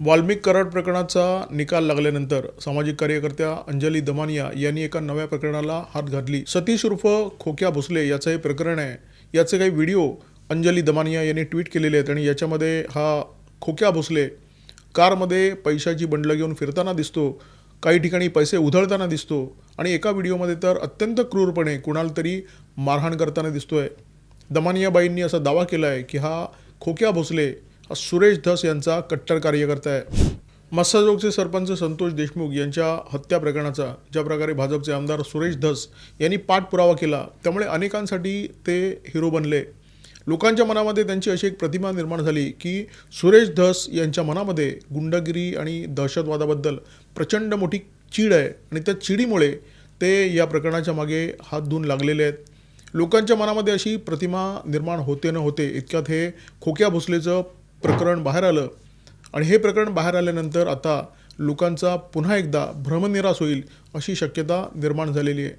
वाल्मिक कराड प्रकरणाचा निकाल लागल्यानंतर सामाजिक कार्यकर्त्या अंजली दमानिया यांनी एका नव्या प्रकरणाला हात घातली। सतीश उर्फ खोक्या भोसले याचं हे प्रकरण आहे। याचे काही व्हिडिओ अंजली दमानिया यांनी ट्विट केलेले आहेत आणि याच्यामध्ये हा खोक्या भोसले कारमध्ये पैशाची बंडलं घेऊन फिरताना दिसतो, काही ठिकाणी पैसे उधळताना दिसतो आणि एका व्हिडिओमध्ये तर अत्यंत क्रूरपणे कुणाला तरी मारहाण करताना दिसतोय। दमानियाबाईंनी असा दावा केला आहे की हा खोक्या भोसले सुरेश धस यांचा कट्टर कार्यकर्ता आहे। मस्साजोगचे सरपंच संतोष देशमुख यांच्या हत्या प्रकरणाचा ज्या प्रकारे भाजपचे आमदार सुरेश धस यांनी पाठपुरावा केला, त्यामुळे अनेकांसाठी ते हिरो बनले। लोकांच्या मनामध्ये त्यांची अशी एक प्रतिमा निर्माण झाली की सुरेश धस यांच्या मनामध्ये गुंडगिरी आणि दहशतवादाबद्दल प्रचंड मोठी चीड आहे आणि त्या चिडीमुळे ते या प्रकरणाच्या मागे हात धुवून लागलेले आहेत। लोकांच्या मनामध्ये अशी प्रतिमा निर्माण होते न होते इतक्यात हे खोक्या भोसलेचं प्रकरण बाहेर आलं आणि हे प्रकरण बाहेर आल्यानंतर आता लोकांचा पुन्हा एकदा भ्रमनिरास होईल अशी शक्यता निर्माण झालेली आहे।